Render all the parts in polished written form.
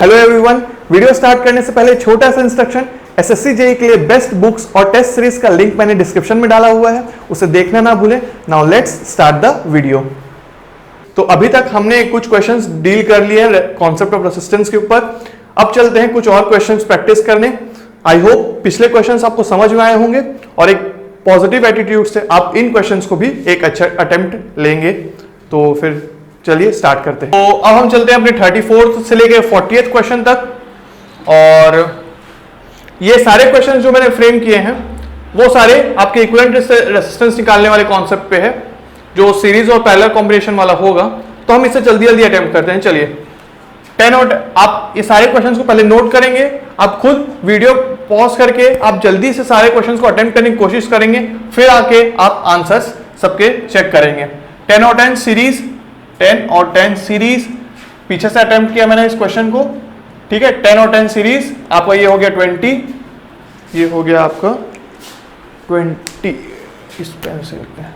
Hello everyone, video start करने से पहले छोटा सा इंस्ट्रक्शन। एसएससी जेईई के लिए बेस्ट बुक्स और टेस्ट सीरीज का लिंक मैंने डिस्क्रिप्शन में डाला हुआ है, उसे देखना ना भूलें। Now let's start the video. तो अभी तक हमने कुछ क्वेश्चंस डील कर लिए हैं कॉन्सेप्ट ऑफ रेसिस्टेंस के ऊपर। अब चलते हैं कुछ और क्वेश्चंस प्रैक्टिस करने। आई होप पिछले क्वेश्चंस आपको समझ में आए होंगे और एक पॉजिटिव एटीट्यूड से आप इन क्वेश्चंस को भी एक अच्छा अटेम्प्ट लेंगे। तो फिर चलिए स्टार्ट करते हैं। तो अब हम चलते हैं अपने 34th से लेके 40th क्वेश्चन तक। और ये सारे क्वेश्चन जो मैंने फ्रेम किए हैं वो सारे आपके इक्विवेलेंट रेजिस्टेंस निकालने वाले कॉन्सेप्ट पे है, जो सीरीज और पैरेलल कॉम्बिनेशन वाला होगा। तो हम इसे जल्दी जल्दी अटेम्प्ट करते हैं। चलिए 10 और आप ये सारे क्वेश्चंस को पहले नोट करेंगे, आप खुद वीडियो पॉज करके आप जल्दी से सारे क्वेश्चंस को अटेम्प्ट करने की कोशिश करेंगे, फिर आके आप आंसर्स सबके चेक करेंगे। 10 और 10 सीरीज, 10 और 10 सीरीज, पीछे से अटेम्प्ट किया मैंने इस क्वेश्चन को, ठीक है। 10 और 10 सीरीज, आपका ये हो गया 20, ये हो गया आपका 20, इस पेन से लिखते हैं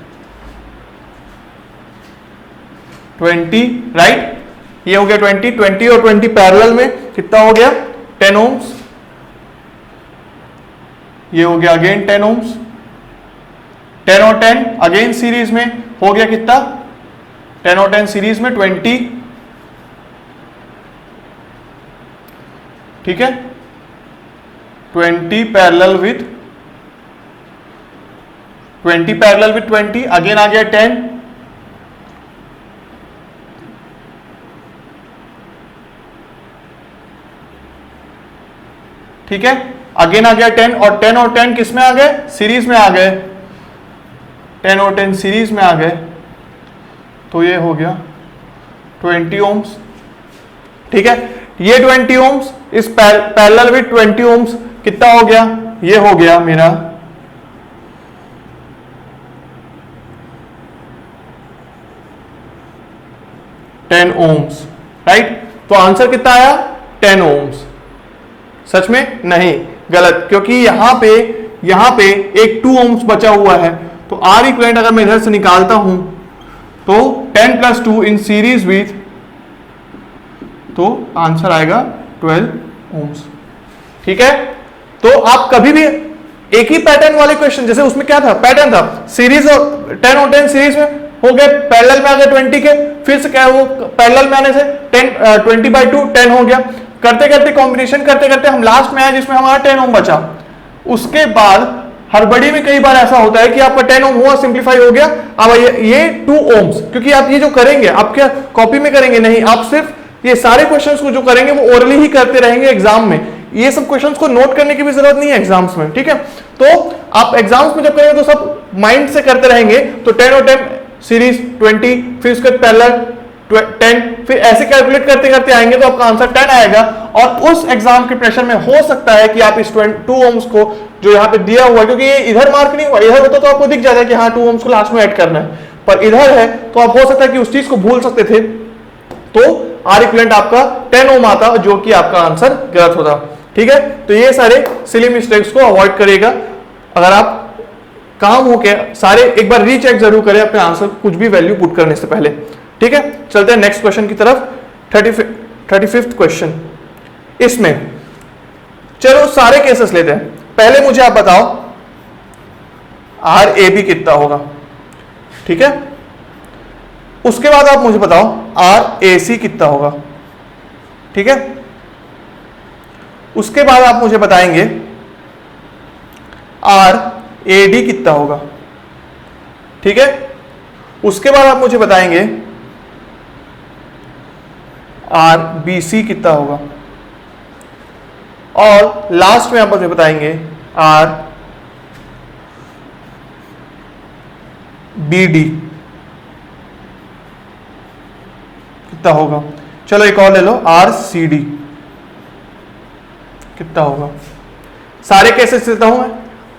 20, राइट। ये हो गया 20 और 20 पैरेलल में कितना हो गया 10 ओम्स। ये हो गया अगेन 10 ओम्स। 10 और 10 अगेन सीरीज में हो गया कितना 10 और 10 सीरीज में 20, ठीक है। 20 पैरेलल विथ 20 अगेन आ गया 10, ठीक है। अगेन आ गया 10 और 10 किस में आ गए, सीरीज में आ गए। 10 और 10 सीरीज में आ गए, तो ये हो गया 20 ओम्स, ठीक है। ये 20 ओम्स इस पैरेलल विथ 20 ओम्स कितना हो गया, ये हो गया मेरा 10 ओम्स, राइट। तो आंसर कितना आया 10 ओम्स। सच में नहीं, गलत, क्योंकि यहां पे एक 2 ओम्स बचा हुआ है। तो आर इक्विवेलेंट अगर मैं इधर से निकालता हूं तो 10 + 2 इन सीरीज विथ, तो आंसर आएगा 12 ओम्स, ठीक है। तो आप कभी भी एक ही पैटर्न वाले क्वेश्चन, जैसे उसमें क्या था, पैटर्न था सीरीज और 10 और 10 सीरीज में हो गए, पैरेलल में आ गए 20 के, फिर से क्या है वो पैरेलल में आने से 20/2 10 हो गया। करते करते कॉम्बिनेशन करते करते हम लास्ट में आए जिसमें हमारा 10 ओम बचा। उसके बाद हड़बड़ी में कई बार ऐसा होता है कि आपका 10 ओम हुआ, सिंप्लीफाई हो गया, अब ये 2 ओम्स, क्योंकि आप ये जो करेंगे आप क्या कॉपी में करेंगे नहीं, आप सिर्फ ये सारे क्वेश्चंस को जो करेंगे वो ओरली ही करते रहेंगे एग्जाम में। ये सब क्वेश्चंस को नोट करने की भी जरूरत नहीं है एग्जाम्स में, ठीक है। तो आप एग्जाम्स में जब करेंगे तो सब माइंड से करते रहेंगे। तो 10 और 10 सीरीज 20, फिर उसके पैरेलल 10, फिर ऐसे कैलकुलेट करते करते आएंगे तो आपका आंसर 10 आएगा। और उस एग्जाम के प्रेशर में हो सकता है कि आप इस 2 ओम्स को जो यहाँ पे दिया हुआ है, क्योंकि ये इधर मार्क नहीं हुआ, इधर होता तो आपको दिख जाता है कि हाँ 2 ओम्स को लास्ट में ऐड करना है, पर इधर है तो आप हो सकता है कि उस चीज को भूल सकते थे। तो आर इक्विवेलेंट आपका 10 ओम आता, जो कि आपका आंसर गलत होता, ठीक है। तो ये सारे सिली मिस्टेक्स को अवॉइड करेगा। अगर आप काम हो के सारे एक बार रीचेक जरूर करें अपने आंसर, कुछ भी वैल्यू पुट करने से पहले, ठीक है। चलते हैं नेक्स्ट क्वेश्चन की तरफ। 35th question. इसमें चलो सारे केसेस लेते हैं। पहले मुझे आप बताओ आर ए बी कितना होगा, ठीक है। उसके बाद आप मुझे बताओ आर ए सी कितना होगा, ठीक है। उसके बाद आप मुझे बताएंगे आर ए डी कितना होगा, ठीक है। उसके बाद आप मुझे बताएंगे आर बी सी कितना होगा, और लास्ट में आप मुझे बताएंगे आर बी डी कितना होगा। चलो एक और ले लो, आर सी डी कितना होगा। सारे केसेस देता हूं मैं।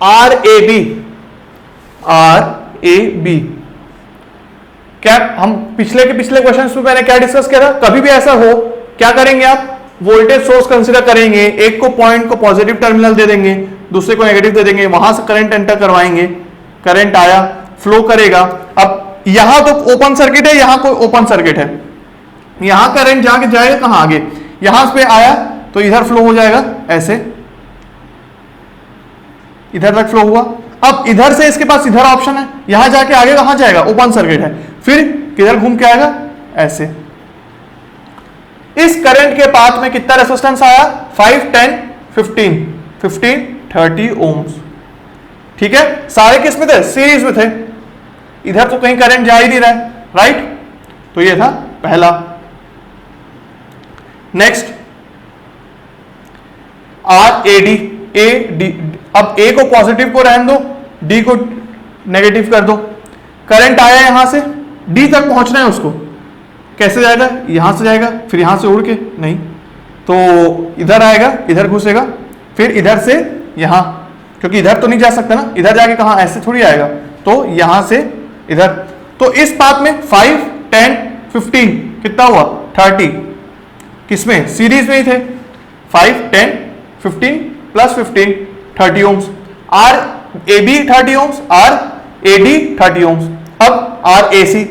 R A B, R A B क्या हम पिछले क्वेश्चंस में मैंने क्या डिस्कस किया था, कभी भी ऐसा हो क्या करेंगे आप, वोल्टेज सोर्स कंसीडर करेंगे, एक को पॉइंट को पॉजिटिव टर्मिनल दे देंगे, दूसरे को नेगेटिव दे देंगे, वहां से करंट एंटर करवाएंगे, करंट आया, फ्लो करेगा। अब यहां तो ओपन सर्किट है, यहां कोई ओपन सर्किट है, यहां करंट जाके जाएगा कहां, आगे यहां पे आया तो इधर फ्लो हो जाएगा ऐसे, इधर तक फ्लो हुआ। अब इधर से इसके पास इधर ऑप्शन है, यहां जाके आगे कहां जाएगा, ओपन सर्किट है, फिर किधर घूम के आएगा ऐसे। इस करंट के पाथ में कितना रेजिस्टेंस आया, 5, 10, 15, 15, 30 ओम्स। ठीक है, सारे किस में थे, सीरीज में थे, इधर तो कहीं करंट जा ही नहीं रहा है, राइट। तो ये था पहला। Next R A D, A D, अब ए को पॉजिटिव को रहने दो, डी को नेगेटिव कर दो। करंट आया यहां से, डी तक पहुंचना है उसको, कैसे जाएगा, यहां से जाएगा, फिर यहां से उड़ के नहीं, तो इधर आएगा, इधर घुसेगा, फिर इधर से यहां, क्योंकि इधर तो नहीं जा सकता ना, इधर जाके कहां, ऐसे थोड़ी आएगा, तो यहां से इधर। तो इस पाथ में 5, 10, 15 कितना हुआ, 30, किसमें, सीरीज में ही थे, 5, 10, 15 plus 15, 30 ohms. R A B 30 ohms, R A D 30 ohms. अब आर ए सी,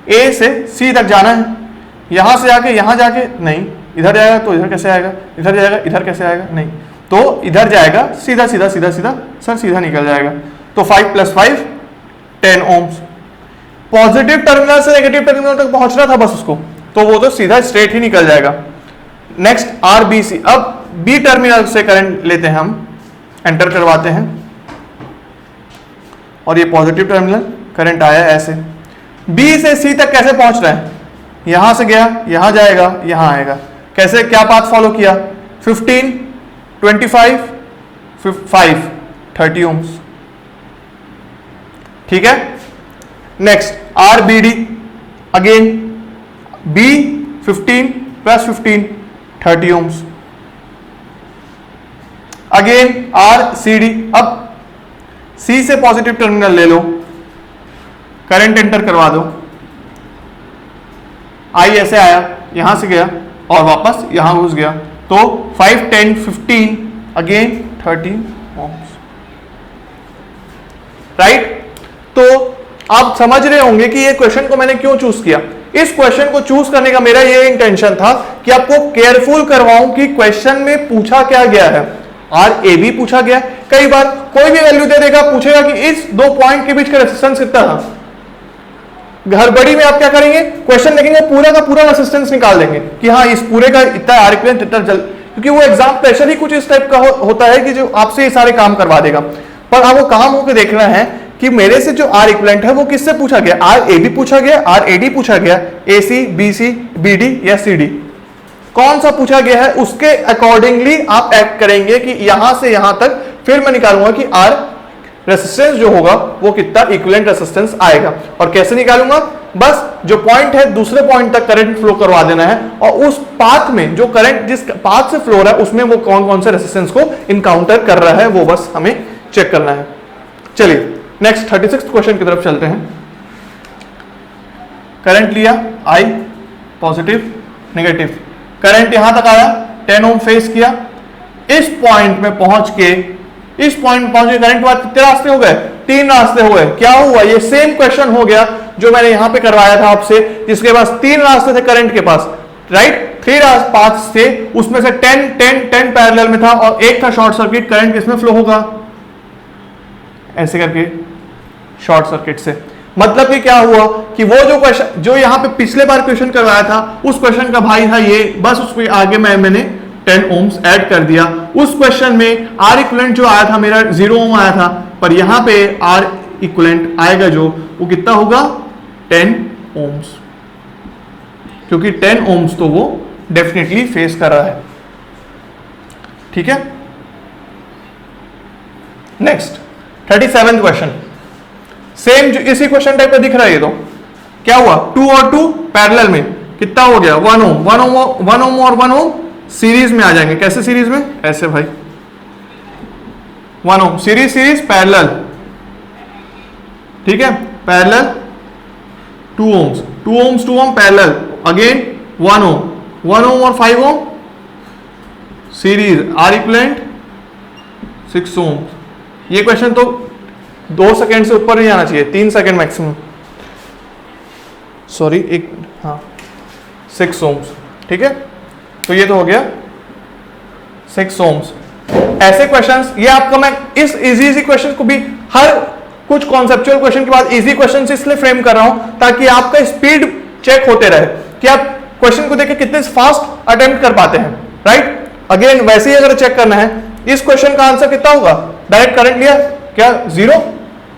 ए से सी तक जाना है, यहां से जाके यहां जाके नहीं, इधर जाएगा तो इधर कैसे आएगा, इधर जाएगा इधर कैसे आएगा, नहीं, तो इधर जाएगा सीधा सीधा सीधा सीधा, सर सीधा निकल जाएगा। तो 5 + 5 10 ओम्स। पॉजिटिव टर्मिनल से नेगेटिव टर्मिनल तक पहुंचना था बस उसको, तो वो तो सीधा स्ट्रेट ही निकल जाएगा। नेक्स्ट आर बी सी, अब बी टर्मिनल से करंट लेते हैं हम, एंटर करवाते हैं, और ये पॉजिटिव टर्मिनल, करंट आया ऐसे, बी से सी तक कैसे पहुंच रहा है, यहां से गया, यहां जाएगा, यहां आएगा, कैसे, क्या पाथ फॉलो किया, 15, 25, 5, 30 ओम्स। ठीक है। Next R B D, again B 15 + 15, 30 ohms. Again R C D, अब सी से पॉजिटिव टर्मिनल ले लो, करंट एंटर करवा दो, आई ऐसे आया, यहां से गया और वापस यहां घुस गया, तो 5, 10, 15 अगेन 30 ओम्स, राइट। तो आप समझ रहे होंगे कि ये क्वेश्चन को मैंने क्यों चूज किया। इस क्वेश्चन को चूज करने का मेरा ये इंटेंशन था कि आपको केयरफुल करवाऊं कि क्वेश्चन में पूछा क्या गया है। आर ए बी पूछा गया, कई बार कोई भी वैल्यू दे देगा, पूछेगा कि इस दो पॉइंट के बीच का रेजिस्टेंस कितना था। हड़बड़ी में आप क्या करेंगे, क्वेश्चन देखेंगे, पूरा का पूरा रेजिस्टेंस निकाल देंगे कि हाँ इस पूरे का इतना आर इक्विवेलेंट इतना जल, क्योंकि वो एग्जाम प्रेशर ही कुछ इस टाइप का होता है कि जो आपसे ये सारे काम करवा देगा। पर आपको काम होकर देखना है कि मेरे से जो आर इक्विवेलेंट है वो किससे पूछा गया, आर ए बी पूछा गया, आर ए डी पूछा गया, A C B C B D या सी डी, कौन सा पूछा गया है, उसके अकॉर्डिंगली आप एक्ट करेंगे कि यहां से यहां तक, फिर मैं निकालूंगा कि आर रेसिस्टेंस जो होगा वो कितना इक्विवेलेंट रेसिस्टेंस आएगा। और कैसे निकालूंगा, बस जो पॉइंट है दूसरे पॉइंट तक करंट फ्लो करवा देना है, और उस पाथ में जो करंट जिस पाथ से फ्लो रहा है उसमें वो कौन कौन से रेसिस्टेंस को इनकाउंटर कर रहा है वो बस हमें चेक करना है। चलिए नेक्स्ट 36 क्वेश्चन की तरफ चलते हैं। करंट लिया आई, पॉजिटिव नेगेटिव, करंट यहां तक आया, 10 ओम फेस किया, इस पॉइंट में पहुंच के, इस पॉइंट में पहुंचे, करंट के बाद कितने रास्ते हो गए, 3 रास्ते हो गए। क्या हुआ, ये सेम क्वेश्चन हो गया जो मैंने यहां पे करवाया था आपसे, जिसके पास 3 रास्ते थे करंट के पास, राइट, 3 पाथ थे, उसमें से 10 10 10 पैरेलल में था और एक था शॉर्ट सर्किट। करंट किसमें फ्लो होगा, ऐसे करके शॉर्ट सर्किट से। मतलब कि क्या हुआ कि वो जो क्वेश्चन जो यहां पे पिछले बार क्वेश्चन करवाया था उस क्वेश्चन का भाई था ये, बस उसके आगे मैंने 10 ओम्स ऐड कर दिया। उस क्वेश्चन में आर इक्विवेलेंट जो आया था मेरा 0 ओम आया था, पर यहां पे आर इक्विवेलेंट आएगा जो वो कितना होगा, 10 ओम्स, क्योंकि 10 ओम्स तो वो डेफिनेटली फेस कर रहा है। ठीक है। नेक्स्ट 37 क्वेश्चन, सेम इसी क्वेश्चन टाइप का दिख रहा है। ये तो क्या हुआ, 2 और 2 पैरेलल में कितना हो गया, 1 ओम, 1 ओम और 1 ओम सीरीज में आ जाएंगे। कैसे सीरीज में, ऐसे भाई, 1 ओम सीरीज सीरीज पैरेलल, ठीक है, पैरेलल 2 ओम्स 2 ओम्स 2 ओम पैरेलल, अगेन 1 ओम 1 ओम और 5 ओम सीरीज, आर इक्विवेलेंट 6 ओम। ये क्वेश्चन तो 2 सेकेंड से ऊपर नहीं आना चाहिए, 3 सेकेंड मैक्सिमम, सॉरी एक, हाँ 6 ओम्स। ठीक है, तो ये तो हो गया 6 ohms। ऐसे क्वेश्चंस, ये आपका मैं इस इजी क्वेश्चन को भी हर कुछ कॉन्सेप्चुअल क्वेश्चन के बाद इजी क्वेश्चन इसलिए फ्रेम कर रहा हूं ताकि आपका स्पीड चेक होते रहे कि आप क्वेश्चन को देख के कितने फास्ट अटेम्प्ट कर पाते हैं, राइट। अगेन वैसे ही अगर चेक करना है, इस क्वेश्चन का आंसर कितना होगा, डायरेक्ट करंट लिया क्या 0?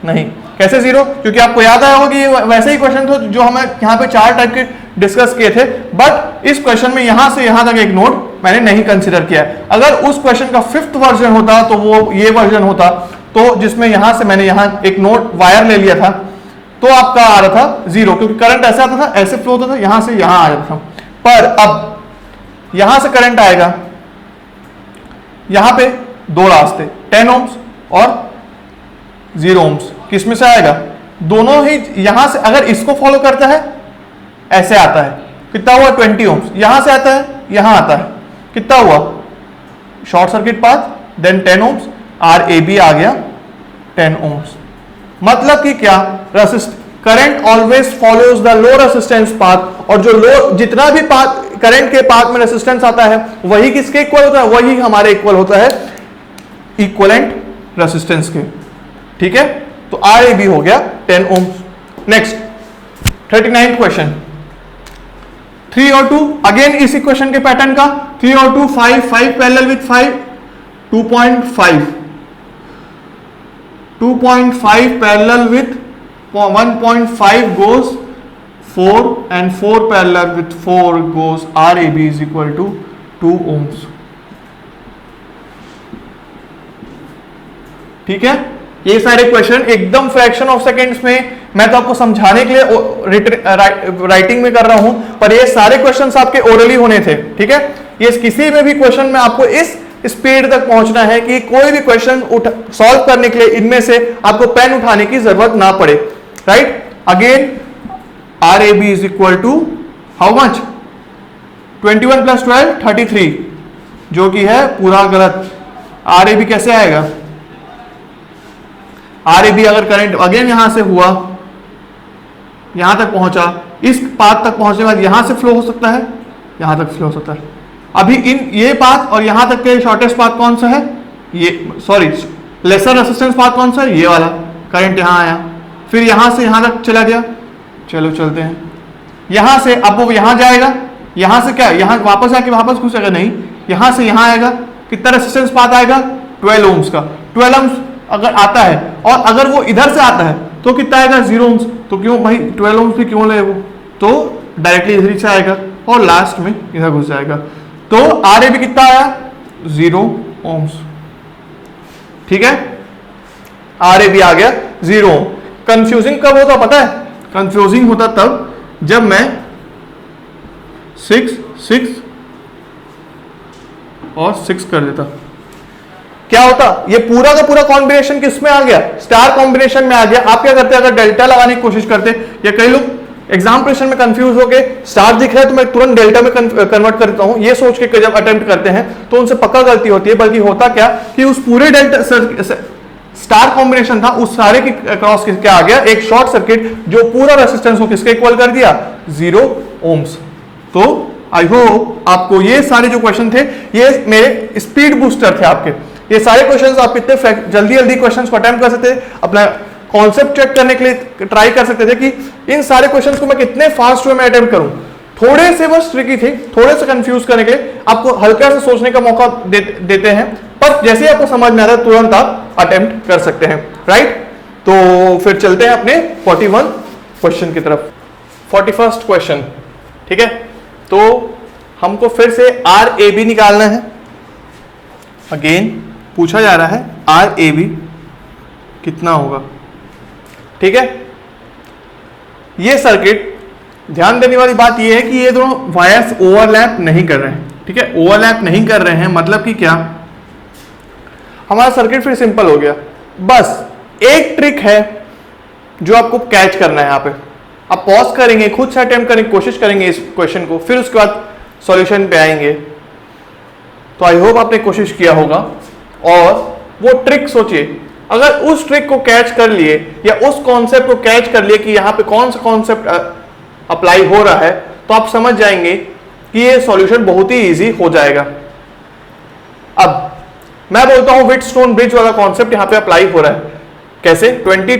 नहीं, कैसे 0? क्योंकि आपको याद आया होगा कि ये वैसे ही क्वेश्चन था जो हमें यहाँ पे 4 टाइप के डिस्कस किए थे, बट इस क्वेश्चन में यहां से यहां तक एक नोड मैंने नहीं कंसीडर किया। अगर उस क्वेश्चन का 5th वर्जन होता तो वो ये वर्जन होता, तो जिसमें यहां से मैंने यहां एक नोड वायर ले लिया था, तो आपका आ रहा था 0, क्योंकि करंट ऐसे आता था, ऐसे फ्लो होता था, यहां से यहां आ जाता था। पर अब यहां से करंट आएगा, यहां पे 2 रास्ते, 10 ohms और 0 ohms, किसमें से आएगा, दोनों ही। यहां से अगर इसको फॉलो करता है ऐसे आता है, कितना हुआ 20 ohms, यहां से आता है यहां आता है, कितना हुआ short circuit path, then 10 ohms, RAB आ गया 10 ohms। मतलब कि क्या, current always follows the low resistance path, और जो लो जितना भी पाथ करंट के पाथ में रेसिस्टेंस आता है वही किसके इक्वल होता है, वही हमारे इक्वल होता है इक्वलेंट रेसिस्टेंस के, ठीक है। तो RAB हो गया 10 ohms। नेक्स्ट 39th क्वेश्चन, 3 और 2, अगेन इस इक्वेशन के पैटर्न का, 3 और 2 5 5 parallel with 5 2.5 parallel with 1.5 goes 4 and 4 parallel with 4 goes RAB is equal to 2 ohms। ठीक है, ये सारे क्वेश्चन एकदम फ्रैक्शन ऑफ सेकेंड्स में मैं तो आपको समझाने के लिए राइटिंग में कर रहा हूं, पर ये सारे क्वेश्चंस आपके ओरली होने थे, ठीक है। ये किसी में भी क्वेश्चन में आपको इस स्पीड तक पहुंचना है कि कोई भी क्वेश्चन सॉल्व करने के लिए इनमें से आपको पेन उठाने की जरूरत ना पड़े, right. Again RAB is equal to how much, 21 plus 12 33, जो कि है पूरा गलत। RAB कैसे आएगा, RAB अगर करंट अगेन यहां से हुआ, यहां तक पहुंचा, इस पाथ तक पहुंचने के बाद यहां से फ्लो हो सकता है, यहां तक फ्लो हो सकता है। अभी इन ये पाथ और यहां तक के शॉर्टेस्ट पाथ कौन सा है, ये सॉरी लेसर रेसिस्टेंस पाथ कौन सा है, ये वाला। करंट यहां आया, फिर यहां से यहां तक चला गया, चलो चलते हैं यहां से, अब वो यहां जाएगा, यहां से क्या यहां वापस आके वापस घुसेगा, नहीं, यहां से यहां आएगा, कितना रेसिस्टेंस पाथ आएगा 12 ohms का। 12 ohms अगर आता है और अगर वो इधर से आता है तो कितना आएगा 0 ohms। तो क्यों भाई 12 ohms भी क्यों ले, वो तो डायरेक्टली इधर ही से आएगा और लास्ट में इधर घुस जाएगा। तो RAB कितना आया 0 ohms, ठीक है। RAB आ गया 0 ohm। कंफ्यूजिंग कब होता पता है, कंफ्यूजिंग होता तब जब मैं 6 6 और 6 कर देता, क्या होता, ये पूरा का पूरा कॉम्बिनेशन किस में आ गया, स्टार कॉम्बिनेशन में आ गया। आप क्या करते अगर डेल्टा लगाने की कोशिश करते, या कई लोग एग्जामिनेशन में कंफ्यूज होके स्टार दिख रहा है तो मैं तुरंत डेल्टा में कन्वर्ट करता हूं, ये सोच के जब अटेम्प्ट करते हैं तो उनसे पक्का गलती होती है। बल्कि होता क्या कि उस पूरे डेल्टा स्टार कॉम्बिनेशन था, उस सारे के क्रॉस क्या आ गया, एक शॉर्ट सर्किट जो पूरा रेसिस्टेंस को किसके इक्वल कर दिया 0 ohms। तो आई होप आपको ये सारे जो क्वेश्चन थे ये मेरे स्पीड बूस्टर थे आपके। ये सारे क्वेश्चंस आप कितने जल्दी जल्दी क्वेश्चंस को अटेम्प्ट कर सकते थे, अपना कॉन्सेप्ट चेक करने के लिए ट्राई कर सकते थे कि इन सारे क्वेश्चंस को मैं कितने फास्ट वे में अटेम्प्ट करूं। थोड़े से बस ट्रिकी थे, थोड़े से कंफ्यूज करने के लिए आपको हल्का सा सोचने का मौका देते हैं, पर जैसे ही आपको समझ में आता है तुरंत आप अटेम्प्ट कर सकते हैं, राइट। तो फिर चलते हैं अपने 41 क्वेश्चन की तरफ। 41st क्वेश्चन, ठीक है। तो हमको फिर से RAB निकालना है। अगेन पूछा जा रहा है RAB कितना होगा, ठीक है। ये सर्किट, ध्यान देने वाली बात यह है कि ये दोनों वायर्स ओवरलैप नहीं कर रहे हैं, ठीक है। ओवरलैप नहीं कर रहे हैं मतलब कि क्या, हमारा सर्किट फिर सिंपल हो गया। बस एक ट्रिक है जो आपको कैच करना है यहाँ पे। आप पॉज करेंगे, खुद से अटेम्प्ट करने की कोशिश करेंगे इस क्वेश्चन को, फिर उसके बाद सॉल्यूशन पे आएंगे। तो आई होप आपने कोशिश किया होगा और वो ट्रिक सोचिए। अगर उस ट्रिक को कैच कर लिए या उस कॉन्सेप्ट को कैच कर लिए कि यहाँ पे कौन सा कॉन्सेप्ट अप्लाई हो रहा है, तो आप समझ जाएंगे कि ये सॉल्यूशन बहुत ही इजी हो जाएगा। अब मैं बोलता हूं व्हीटस्टोन ब्रिज वाला कॉन्सेप्ट यहां पे अप्लाई हो रहा है। कैसे? 20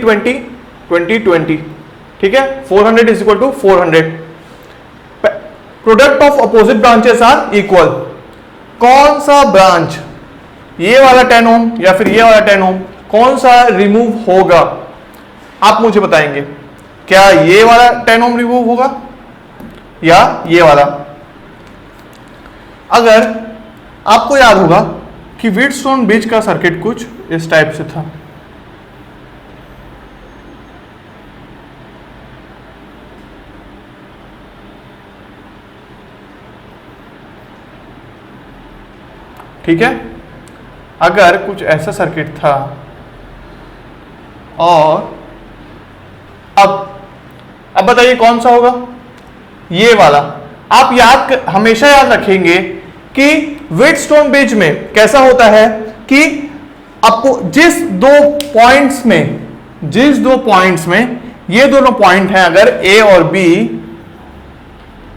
ठीक है, 400 is equal to 400, product of opposite branches are equal. कौन सा ब्रांच, ये वाला 10 ओम या फिर ये वाला 10 ओम, कौन सा रिमूव होगा? आप मुझे बताएंगे, क्या ये वाला 10 ओम रिमूव होगा या ये वाला? अगर आपको याद होगा कि व्हीटस्टोन ब्रिज का सर्किट कुछ इस टाइप से था, ठीक है। अगर कुछ ऐसा सर्किट था और अब बताइए कौन सा होगा? ये वाला। आप हमेशा याद रखेंगे कि व्हीटस्टोन ब्रिज में कैसा होता है कि आपको जिस दो पॉइंट्स में ये दोनों पॉइंट हैं, अगर ए और बी,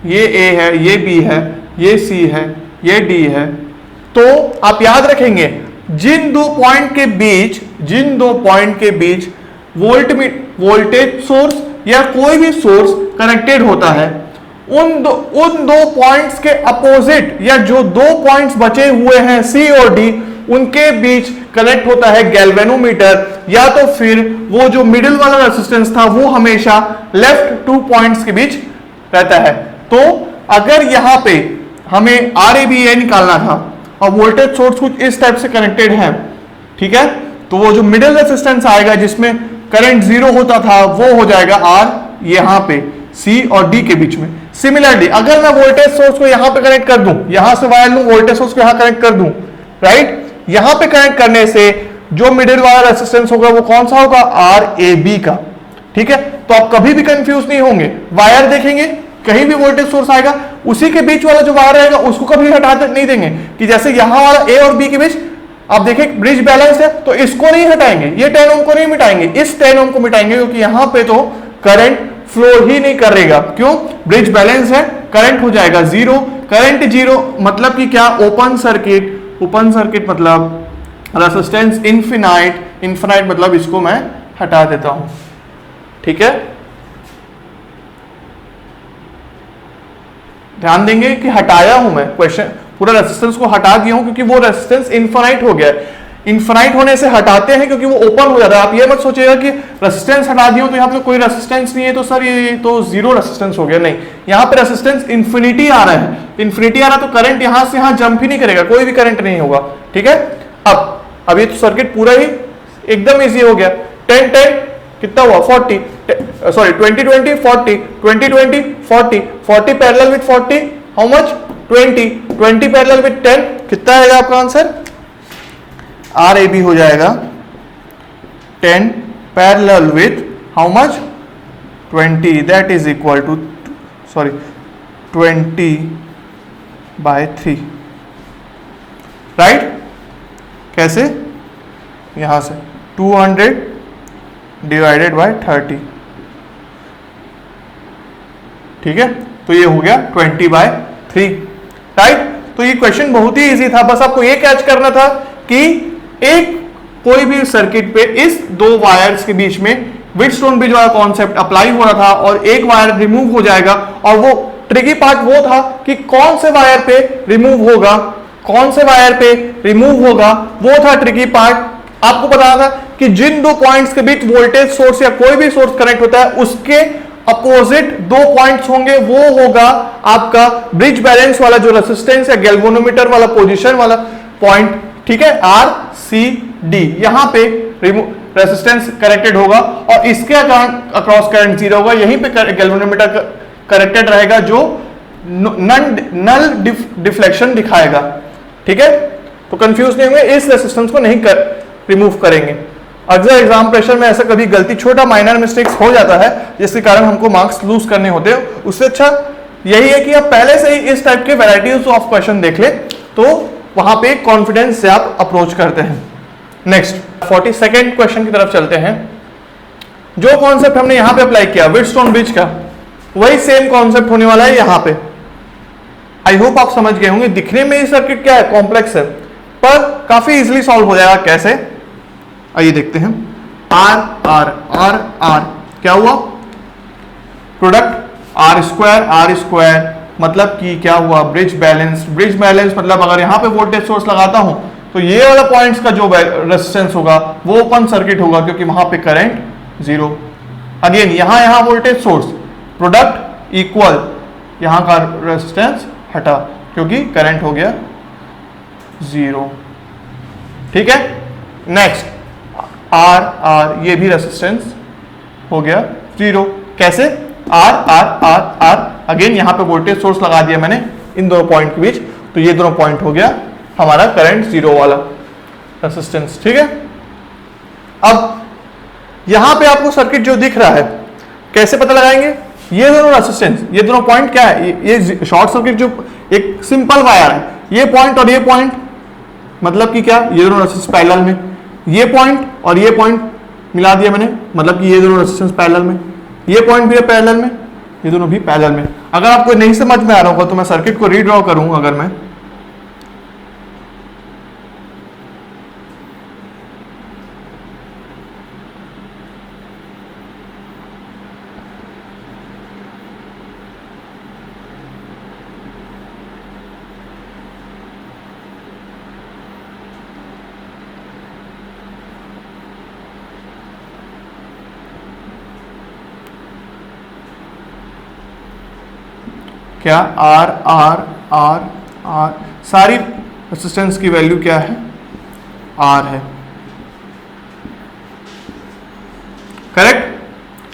ये ए है, ये बी है, ये सी है, ये डी है, तो आप याद रखेंगे जिन दो पॉइंट के बीच वोल्टेज सोर्स या कोई भी सोर्स कनेक्टेड होता है, उन दो पॉइंट्स के अपोजिट या जो दो पॉइंट्स बचे हुए हैं सी और डी, उनके बीच कनेक्ट होता है गैल्वेनोमीटर, या तो फिर वो जो मिडिल वाला रेजिस्टेंस था वो हमेशा लेफ्ट 2 पॉइंट्स के बीच रहता है। तो अगर यहां पे हमें RABA निकालना था और वोल्टेज सोर्स कुछ इस टाइप से कनेक्टेड है, ठीक है, तो वो जो मिडिल रेजिस्टेंस आएगा जिसमें करंट 0 होता था वो हो जाएगा R यहां पे C और D के बीच में। सिमिलरली अगर मैं वोल्टेज सोर्स को यहां पे कनेक्ट कर दूं, यहां से वायर लूं, वोल्टेज सोर्स को यहां कनेक्ट कर दूं, राइट, यहां पे कनेक्ट करने से जो मिडिल वाला रेजिस्टेंस होगा वो कौन सा होगा? RAB का, ठीक है। तो आप कभी भी कंफ्यूज नहीं होंगे, वायर देखेंगे कहीं भी वोल्टेज सोर्स आएगा, उसी के बीच वाला जो वायर रहेगा उसको कभी हटा नहीं देंगे कि जैसे यहां वाला ए और बी के बीच आप देखें ब्रिज बैलेंस है तो इसको नहीं हटाएंगे, ये 10 ओम को नहीं मिटाएंगे, इस 10 ओम को मिटाएंगे, क्योंकि यहां पे तो करंट फ्लो ही नहीं करेगा। क्यों? ब्रिज बैलेंस है, करंट हो जाएगा 0। करंट 0 मतलब कि क्या? ओपन सर्किट मतलब रेजिस्टेंस इनफिनाइट मतलब इसको मैं हटा देता हूं, ठीक है। ध्यान देंगे कि हटाया हूं मैं, क्वेश्चन पूरा रेजिस्टेंस को हटा दिया हूं क्योंकि वो रेजिस्टेंस इनफिनाइट हो गया है। इनफिनाइट होने से हटाते हैं क्योंकि वो ओपन हो जाता है। आप ये मत सोचिएगा कि रेजिस्टेंस हटा दिया तो यहाँ पे कोई रेजिस्टेंस नहीं है तो सर ये तो 0 रेजिस्टेंस हो गया, नहीं, यहाँ पे रेजिस्टेंस इन्फिनिटी आ रहा है, इन्फिनिटी आ रहा है तो करंट यहां से यहां जंप ही नहीं करेगा, कोई भी करंट नहीं होगा, ठीक है। अब ये तो सर्किट पूरा ही एकदम इजी हो गया। 10 कितना हुआ? 40, sorry 20 40, 20 40 parallel with 40, how much? 20 parallel with 10, कितना आएगा आपका आंसर? RAB हो जाएगा 10 parallel with how much? 20, that is equal to 20/3, right. कैसे? यहां से 200 डिवाइडेड बाय 30, ठीक है, तो ये हो गया 20/3, राइट। तो ये क्वेश्चन बहुत ही इजी था, बस आपको ये कैच करना था कि एक कोई भी सर्किट पे इस दो वायर्स के बीच में व्हीटस्टोन ब्रिज वाला कॉन्सेप्ट अप्लाई हो रहा था और एक वायर रिमूव हो जाएगा, और वो ट्रिकी पार्ट वो था कि कौन से वायर पे रिमूव होगा, वो था ट्रिकी पार्ट। आपको बताना था कि जिन दो पॉइंट्स के बीच वोल्टेज सोर्स या कोई भी सोर्स कनेक्ट होता है उसके अपोजिट दो पॉइंट्स होंगे, वो होगा आपका ब्रिज बैलेंस वाला जो रेजिस्टेंस या गैल्वेनोमीटर वाला पोजीशन वाला पॉइंट, ठीक है, RCD। यहां पे रेजिस्टेंस कनेक्टेड होगा और इसके अक्रॉस करंट 0 होगा, यहीं पे गैल्वेनोमीटर कनेक्टेड रहेगा जो नल डिफ्लेक्शन दिखाएगा, ठीक है। तो कंफ्यूज नहीं होंगे, इस रेजिस्टेंस को नहीं रिमूव करेंगे। अक्सर एग्जाम प्रेशर में ऐसा कभी गलती, छोटा माइनर मिस्टेक्स हो जाता है जिसके कारण हमको मार्क्स लूज करने होते हैं। उससे अच्छा यही है कि आप पहले से ही इस टाइप के वैरायटीज ऑफ क्वेश्चन देख ले, तो वहां पे कॉन्फिडेंस से आप अप्रोच करते हैं। नेक्स्ट 42nd क्वेश्चन की तरफ चलते हैं। जो कॉन्सेप्ट हमने यहां पे अप्लाई किया व्हीटस्टोन ब्रिज का, वही सेम कॉन्सेप्ट होने वाला है यहां पे। आई होप आप समझ गए होंगे। दिखने में ये सर्किट क्या है, कॉम्प्लेक्स है, पर काफी इजीली सॉल्व हो जाएगा। कैसे, आइए देखते हैं। आर आर आर आर क्या हुआ, प्रोडक्ट आर स्क्वायर मतलब कि क्या हुआ, ब्रिज बैलेंस। ब्रिज बैलेंस मतलब अगर यहां पे वोल्टेज सोर्स लगाता हूं तो ये वाला पॉइंट्स का जो रेजिस्टेंस होगा वो ओपन सर्किट होगा, क्योंकि वहां पे करंट जीरो। अगेन यहां वोल्टेज सोर्स, प्रोडक्ट इक्वल, यहां का रेजिस्टेंस हटा क्योंकि करंट हो गया जीरो। ठीक है, नेक्स्ट आर आर, ये भी रेजिस्टेंस हो गया जीरो। कैसे, R R R R, again यहां पे वोल्टेज सोर्स लगा दिया मैंने इन दोनों पॉइंट के बीच, तो ये दोनों पॉइंट हो गया हमारा करंट जीरो वाला रेजिस्टेंस। ठीक है, अब यहां पे आपको सर्किट जो दिख रहा है कैसे पता लगाएंगे, ये दोनों रेजिस्टेंस, ये दोनों पॉइंट क्या है, ये शॉर्ट सर्किट जो एक सिंपल वायर है, ये पॉइंट और ये पॉइंट मतलब कि क्या, ये दोनों रेजिस्टेंस पैरेलल में, ये पॉइंट और ये पॉइंट मिला दिया मैंने, मतलब कि ये दोनों रेजिस्टेंस पैरेलल में, ये पॉइंट भी है पैरेलल में, ये दोनों भी पैरेलल में। अगर आपको नहीं समझ में आ रहा होगा तो मैं सर्किट को रीड्रॉ करूं, अगर मैं क्या आर आर आर आर, सारी रेजिस्टेंस की वैल्यू क्या है, आर है। करेक्ट,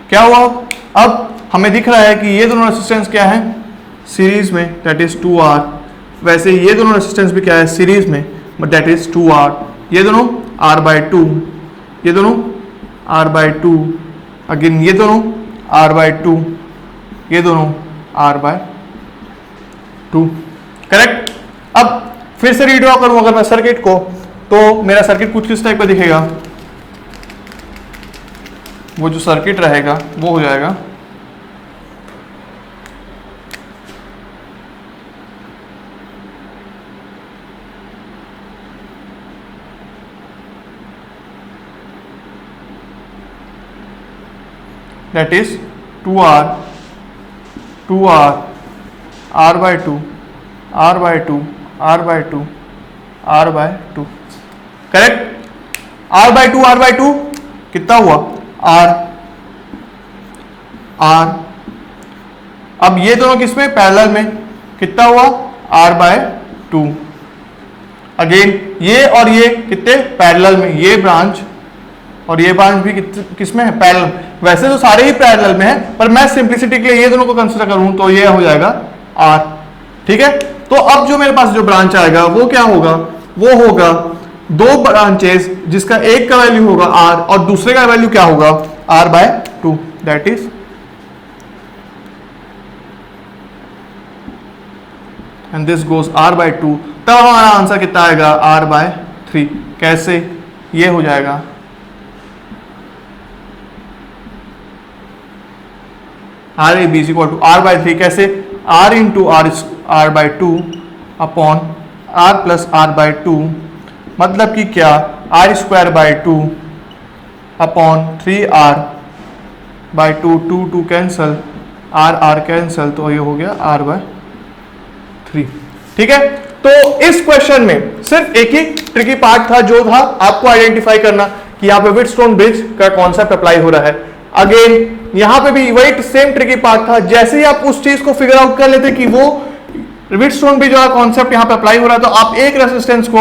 क्या हुआ, अब हमें दिख रहा है कि ये दोनों रेजिस्टेंस क्या है, सीरीज में, दैट इज 2R। वैसे ये दोनों रेजिस्टेंस भी क्या है, सीरीज में, बट दैट इज 2R। ये दोनों R/2, ये दोनों R/2, अगेन ये दोनों R/2, ये दोनों R/2। करेक्ट, अब फिर से रीड्रॉ करूं अगर मैं सर्किट को, तो मेरा सर्किट कुछ किस टाइप का दिखेगा, वो जो सर्किट रहेगा वो हो जाएगा that is 2R, 2R, R/2, R/2, R/2, R/2। Correct, R/2, R/2 कितना हुआ, R, R। अब ये दोनों किसमें, पैरेलल में, कितना हुआ, R/2। अगेन ये और ये कितने, पैरेलल में, ये ब्रांच और ये ब्रांच भी किसमें है, पैरेलल। वैसे तो सारे ही पैरेलल में है, पर मैं सिंपलिसिटी के लिए ये दोनों को कंसीडर करूं तो ये हो जाएगा R। ठीक है, तो अब जो मेरे पास जो ब्रांच आएगा वो क्या होगा, वो होगा दो ब्रांचेस जिसका एक का वैल्यू होगा R और दूसरे का वैल्यू क्या होगा, R/2, that is, and this goes R/2। तब हमारा आंसर कितना आएगा, R/3। कैसे, ये हो जाएगा RAB is equal to R/3। कैसे, R into R/2 upon R plus R/2, मतलब कि क्या, R²/2 upon 3R/2, 2 cancel, R cancel, तो ये हो गया R/3। ठीक है, तो इस क्वेश्चन में सिर्फ एक ही ट्रिकी पार्ट था, जो था आपको आइडेंटिफाई करना कि यहाँ पे व्हीटस्टोन ब्रिज का कॉन्सेप्ट अप्लाई हो रहा है। अगेन यहां पे भी वही सेम ट्रिकी पार्ट था, जैसे ही आप उस चीज को फिगर आउट कर लेते कि वो व्हीटस्टोन ब्रिज वाला कॉन्सेप्ट यहां पे अप्लाई हो रहा है, तो आप एक रेजिस्टेंस को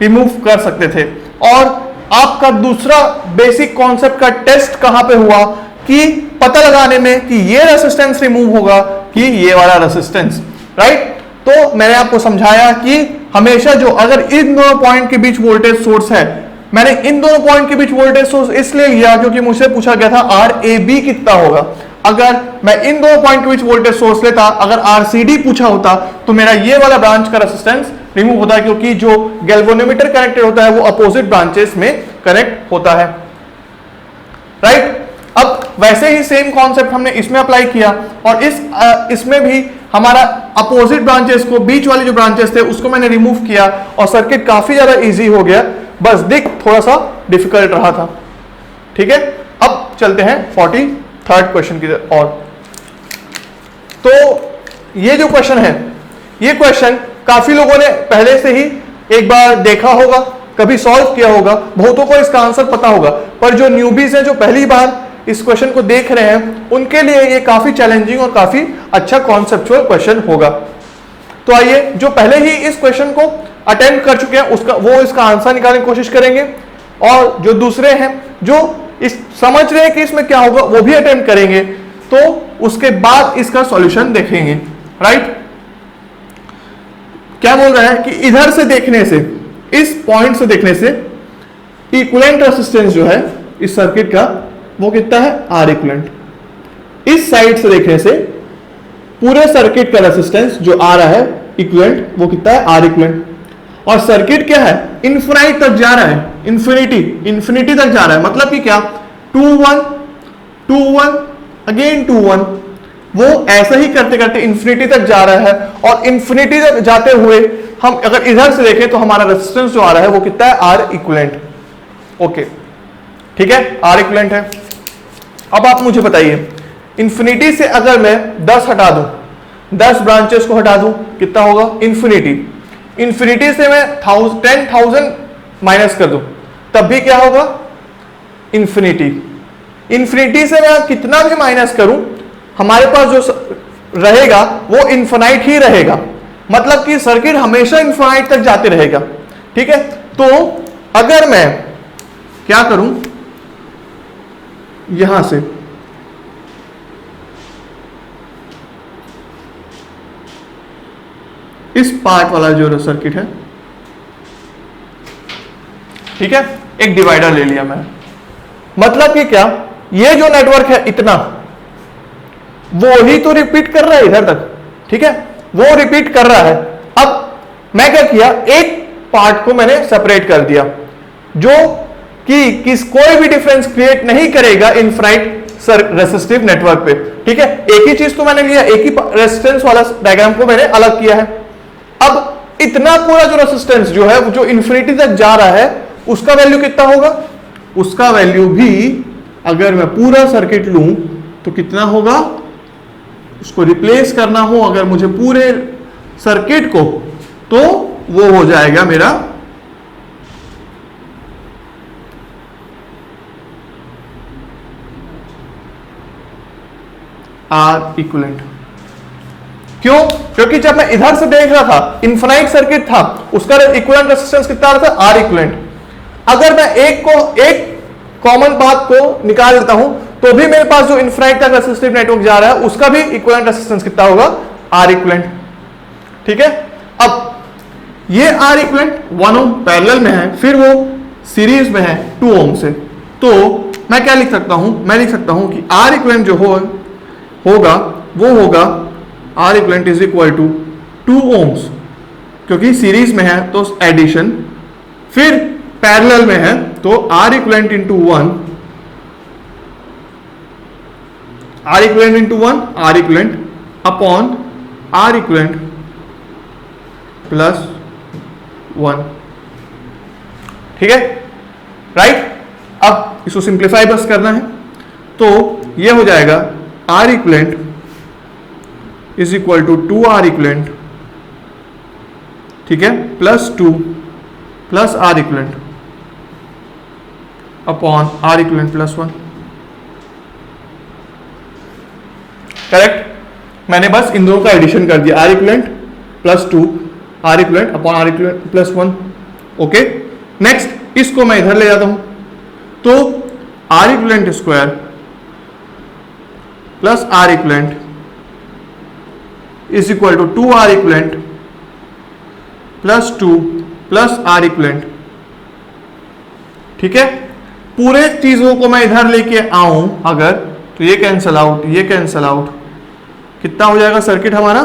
रिमूव कर सकते थे। और आपका दूसरा बेसिक कॉन्सेप्ट का टेस्ट कहां पे हुआ, कि पता लगाने में कि ये रेजिस्टेंस रिमूव होगा कि ये वाला रेजिस्टेंस, राइट। तो मैंने आपको समझाया कि हमेशा जो, अगर इन दोनों पॉइंट के बीच वोल्टेज सोर्स है, मैंने इन दोनों पॉइंट के बीच वोल्टेज सोर्स इसलिए लिया क्योंकि मुझसे पूछा गया था RAB कितना होगा। अगर मैं इन दोनों पॉइंट के बीच वोल्टेज सोर्स लेता, अगर RCD पूछा होता, तो मेरा ये वाला ब्रांच का रेजिस्टेंस रिमूव होता है, क्योंकि जो गैल्वेनोमीटर कनेक्टेड होता है वो अपोजिट ब्रांचेस में कनेक्ट होता है, राइट। अब वैसे ही सेम कॉन्सेप्ट हमने इसमें अप्लाई किया, और इसमें भी हमारा अपोजिट ब्रांचेस को, बीच वाले जो ब्रांचेस थे उसको मैंने रिमूव किया और सर्किट काफी ज्यादा इजी हो गया, बस दिख थोड़ा सा डिफिकल्ट रहा था। ठीक है, अब चलते हैं 43rd क्वेश्चन की और। तो ये जो क्वेश्चन है, ये क्वेश्चन काफी लोगों ने पहले से ही एक बार देखा होगा, कभी सॉल्व किया होगा, बहुतों को इसका आंसर पता होगा, पर जो न्यूबीज हैं, जो पहली बार इस क्वेश्चन को देख रहे हैं, उनके लिए ये काफी चैलेंजिंग और काफी अच्छा कॉन्सेप्चुअल क्वेश्चन होगा। तो आइए, जो पहले ही इस क्वेश्चन को अटेम्प्ट कर चुके हैं वो इसका आंसर निकालने की कोशिश करेंगे, और जो दूसरे हैं जो इस समझ रहे हैं कि इसमें क्या होगा वो भी अटेम्प्ट करेंगे, तो उसके बाद इसका सॉल्यूशन देखेंगे। राइट, क्या बोल रहा है कि इधर से देखने से, इस पॉइंट से देखने से इक्विवेलेंट रेजिस्टेंस जो है इस सर्किट का वो कितना है, आर इक्विवेलेंट। इस साइड से देखने से पूरे सर्किट का रेजिस्टेंस जो आ रहा है इक्विवेलेंट, वो कितना है, आर इक्विवेलेंट। और सर्किट क्या है, इन्फिनिटी तक जा रहा है, इंफिनिटी तक जा रहा है, मतलब कि क्या, 2 1 2 1 अगेन 2 1, वो ऐसा ही करते करते इंफिनिटी तक जा रहा है। और इंफिनिटी तक जाते हुए हम अगर इधर से देखें तो हमारा रेजिस्टेंस जो आ रहा है वो कितना है, आर इक्विवेलेंट। ओके, ठीक है, आर इक्विवेलेंट है। अब आप मुझे बताइए, इंफिनिटी से अगर मैं 10 हटा दूं, 10 ब्रांचेस को हटा दूं, कितना होगा, इंफिनिटी से मैं 10,000 माइनस कर दूं, तब भी क्या होगा, इंफिनिटी से मैं कितना भी माइनस करूं, हमारे पास जो रहेगा वो इन्फिनाइट ही रहेगा, मतलब कि सर्किट हमेशा इन्फिनाइट तक जाते रहेगा। ठीक है, तो अगर मैं क्या करूं, यहां से इस पार्ट वाला जो सर्किट है, ठीक है, एक डिवाइडर ले लिया मैं, मतलब कि क्या, ये जो नेटवर्क है इतना, वो ही तो रिपीट कर रहा है इधर तक। ठीक है, वो रिपीट कर रहा है। अब मैं क्या किया, एक पार्ट को मैंने सेपरेट कर दिया जो कि कोई भी डिफरेंस क्रिएट नहीं करेगा इनफिनिट रेसिस्टिव नेटवर्क पे। ठीक है, एक ही चीज तो मैंने लिया, एक ही रेजिस्टेंस वाला डायग्राम को मैंने अलग किया है। अब इतना पूरा जो रेजिस्टेंस जो है, जो इन्फिनिटी तक जा रहा है, उसका वैल्यू कितना होगा, उसका वैल्यू भी अगर मैं पूरा सर्किट लूं तो कितना होगा, उसको रिप्लेस करना हो अगर मुझे पूरे सर्किट को, तो वो हो जाएगा मेरा आर इक्विवेलेंट। क्यों, क्योंकि जब मैं इधर से देख रहा था, इन्फिनाइट सर्किट था, उसका इक्विवेलेंट रेजिस्टेंस कितना आ रहा था, आर इक्विवेलेंट। अगर मैं एक कॉमन बात को निकाल लेता हूं, तो भी मेरे पास जो इन्फिनाइट तक रेसिस्टिव नेटवर्क जा रहा है उसका भी इक्विवेलेंट रेजिस्टेंस कितना होगा, आर इक्विवेलेंट। ठीक है, अब ये आर इक्विवेलेंट 1 ओम पैरेलल में है, फिर वो सीरीज में है 2 ओम से, तो मैं क्या लिख सकता हूं, मैं लिख सकता हूं कि आर इक्विवेलेंट जो होगा वो होगा R equivalent is equal to 2 ohms, क्योंकि सीरीज में है तो एडिशन, फिर पैरेलल में है तो R equivalent into 1, R equivalent into 1 R equivalent upon R equivalent plus 1। ठीक है, राइट। अब इसको सिंप्लीफाई बस करना है, तो ये हो जाएगा R equivalent is equal to 2 R equivalent, ठीक है, plus 2 plus R equivalent upon R equivalent plus 1। Correct, मैंने बस इन दोनों का एडिशन कर दिया, R equivalent plus 2 R equivalent upon R equivalent plus 1। Okay, next इसको मैं इधर ले जाता हूं, तो R equivalent square plus R equivalent is equal to 2 R equivalent plus 2 plus R equivalent. ठीक है, पूरे चीजों को मैं इधर लेके आऊं अगर, तो ये कैंसल आउट, ये कैंसल आउट, कितना हो जाएगा सर्किट हमारा,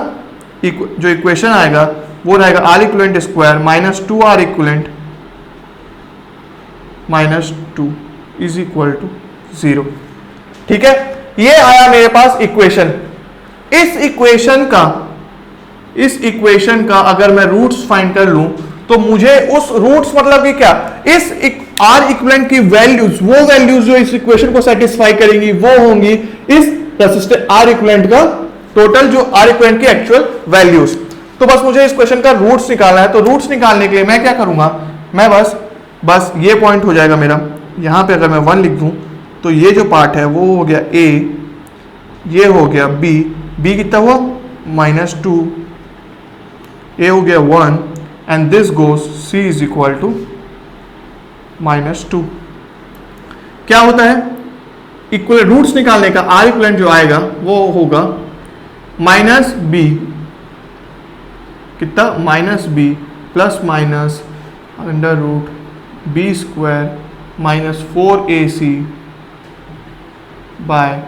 जो इक्वेशन आएगा वो रहेगा R equivalent square minus 2 R equivalent minus 2 is equal to 0। ठीक है, ये आया मेरे पास इक्वेशन। इस इक्वेशन का इस इक्वेशन का अगर मैं रूट्स फाइंड कर लूं तो मुझे उस रूट्स मतलब कि क्या, इस आर इक्विवेलेंट की वैल्यूज, वो वैल्यूज जो इस इक्वेशन को सेटिस्फाई करेंगी वो होंगी इस रेसिस्टेंस आर इक्विवेलेंट का टोटल, जो आर इक्विवेलेंट की एक्चुअल वैल्यूज। तो बस मुझे इस क्वेश्चन का रूट्स निकालना है। तो रूट्स निकालने के लिए मैं क्या करूंगा, मैं बस ये पॉइंट हो जाएगा मेरा, यहां पे अगर मैं 1 लिख दूं तो ये जो पार्ट है वो हो गया a, ये हो गया b कितना हुआ -2, a हो गया 1 and this goes c is equal to -2। क्या होता है, इक्वल रूट्स निकालने का आर इक्विवेलेंट जो आएगा वो होगा -b, कितना -b plus minus under root b square -4ac by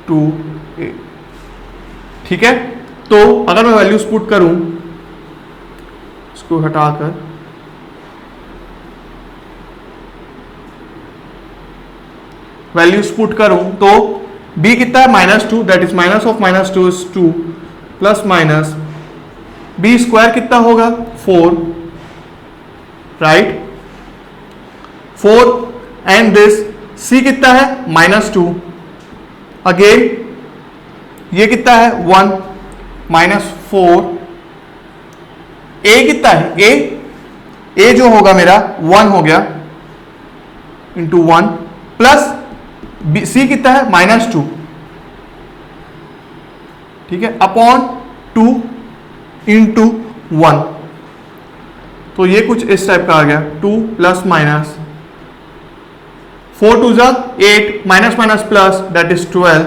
2a। ठीक है, तो अगर मैं वैल्यूज पुट करूं, इसको हटाकर वैल्यूज पुट करूं तो b कितना है -2, that is minus of -2 is 2 plus minus b square कितना होगा 4, राइट 4 एंड दिस c कितना है -2, अगेन ये कितना है 1 -4, a कितना है a जो होगा मेरा 1 हो गया इंटू 1 प्लस c कितना है -2, ठीक है, अपॉन 2 इंटू 1। तो ये कुछ इस टाइप का आ गया 2 प्लस माइनस 4 2 जा 8 minus minus plus that is 12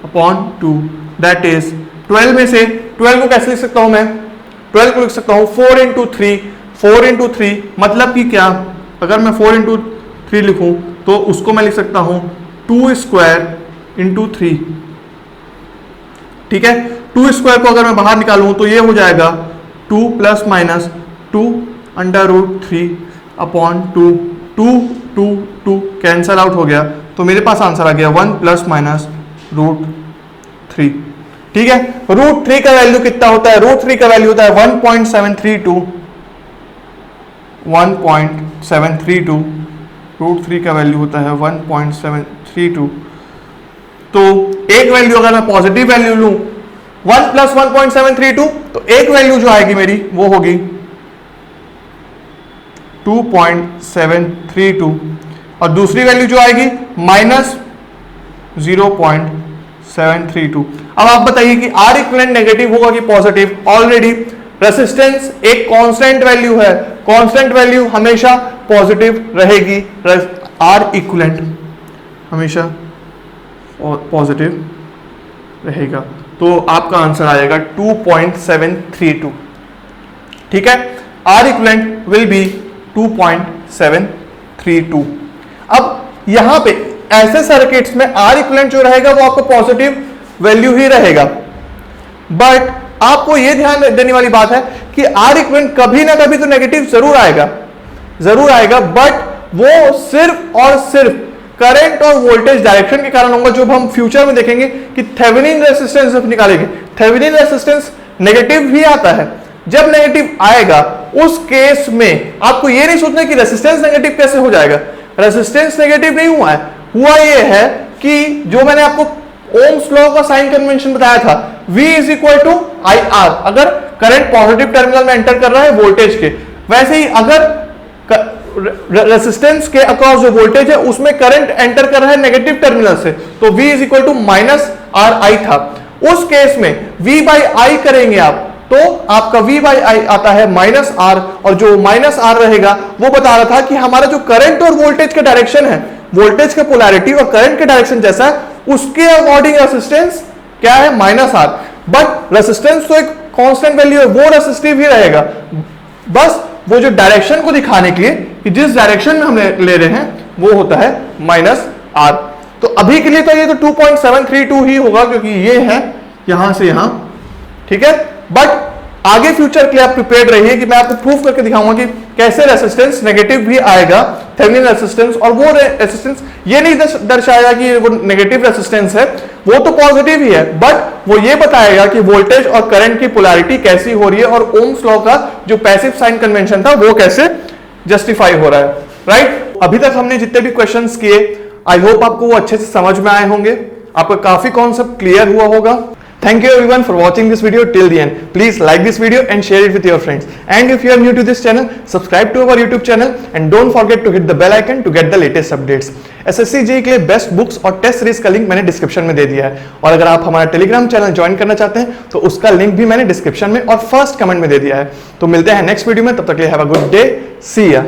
upon 2, that is 12 में से 12 को कैसे लिख सकता हूं मैं, 12 को लिख सकता हूं 4 इंटू 3, 4 इंटू 3 मतलब कि क्या, अगर मैं 4 इंटू 3 लिखूं तो उसको मैं लिख सकता हूं 2 स्क्वायर इंटू 3, ठीक है। 2 स्क्वायर को अगर मैं बाहर निकालूं तो ये हो जाएगा 2 plus minus 2 under root 3 upon 2, 2 2 2 cancel out हो गया, तो मेरे पास आंसर आ गया 1 प्लस माइनस रूट 3, ठीक है। रूट 3 का वैल्यू कितना होता है, रूट 3 का वैल्यू होता है 1.732, 1.732, रूट 3 का वैल्यू होता है 1.732। तो एक वैल्यू अगर मैं पॉजिटिव वैल्यू लूं 1 प्लस 1.732, तो एक वैल्यू जो आएगी मेरी वो होगी 2.732 और दूसरी वैल्यू जो आएगी माइनस 0.732। अब आप बताइए कि आर इक्विवेलेंट नेगेटिव होगा कि पॉजिटिव। ऑलरेडी रेसिस्टेंस एक कांस्टेंट वैल्यू है, कांस्टेंट वैल्यू हमेशा पॉजिटिव रहेगी, आर इक्विवेलेंट हमेशा पॉजिटिव रहेगा। तो आपका आंसर आएगा 2.732, ठीक है। R equivalent will be 2.732। अब यहां पे ऐसे सर्किट्स में आर इक्विवेलेंट जो रहेगा वो आपको पॉजिटिव वैल्यू ही रहेगा, बट आपको यह ध्यान देने वाली बात है कि आर इक्विवेलेंट कभी ना कभी तो नेगेटिव जरूर आएगा, बट वो सिर्फ और सिर्फ करंट और वोल्टेज डायरेक्शन के कारण होगा, जो हम फ्यूचर में देखेंगे कि थेवेनिन रेजिस्टेंस जब निकालेंगे, थेवेनिन रेजिस्टेंस नेगेटिव ही आता है। जब नेगेटिव आएगा उस केस में आपको यह नहीं सोचना कि रेजिस्टेंस नेगेटिव कैसे हो जाएगा, रेजिस्टेंस नेगेटिव नहीं हुआ है, हुआ यह है कि जो मैंने आपको ओम्स लॉ का साइन कन्वेंशन बताया था, V is equal to IR, अगर करंट पॉजिटिव टर्मिनल में एंटर कर रहा है वोल्टेज के, वैसे ही अगर रेजिस्टेंस के अक्रॉस जो वोल्टेज है उसमें करंट एंटर कर रहा है नेगेटिव टर्मिनल से, तो V is equal to minus RI था। उस केस में V बाई I करेंगे आप तो आपका V बाई I आता है माइनस R, और जो माइनस R रहेगा वो बता रहा था कि हमारा जो करंट और वोल्टेज का डायरेक्शन है, वोल्टेज का पोलैरिटी और करंट के डायरेक्शन जैसा है, उसके अकॉर्डिंग रेजिस्टेंस क्या है माइनस R, बट रेजिस्टेंस तो एक कांस्टेंट वैल्यू है, वो रेजिस्टिव ही रहेगा, बस वो जो डायरेक्शन को दिखाने के लिए कि जिस डायरेक्शन में हम ले रहे हैं वो होता है माइनस R। तो अभी के लिए तो ये तो 2.732 ही होगा क्योंकि ये है यहां से यहां, ठीक है। बट आगे फ्यूचर के लिए आप प्रिपेयर्ड रहिए कि मैं आपको प्रूफ करके दिखाऊंगा कि कैसे रेसिस्टेंस नेगेटिव भी आएगा, थेवेनिन रेसिस्टेंस, और वो रेसिस्टेंस ये नहीं दर्शाएगा कि वो नेगेटिव रेसिस्टेंस है, वो तो पॉजिटिव ही है, बट वो ये बताएगा कि वोल्टेज और करंट की पोलैरिटी कैसी हो रही है और ओम्स लॉ का जो पैसिव साइन कन्वेंशन था वो कैसे जस्टिफाई हो रहा है, राइट। अभी तक हमने जितने भी क्वेश्चंस किए, आई होप आपको वो अच्छे से समझ में आए होंगे, आपका काफी कॉन्सेप्ट क्लियर हुआ होगा। Thank you everyone for watching this video till the end. Please like this video and share it with your friends. And if you are new to this channel, subscribe to our YouTube channel and don't forget to hit the bell icon to get the latest updates. SSC JEE के लिए best books और test series का link मैंने description में दे दिया है, और अगर आप हमारा टेलीग्राम चैनल ज्वाइन करना चाहते हैं तो उसका लिंक भी मैंने डिस्क्रिप्शन में और फर्स्ट कमेंट में दे दिया है। तो मिलते हैं नेक्स्ट वीडियो में, तब तक के लिए हैव अ गुड डे, सी या।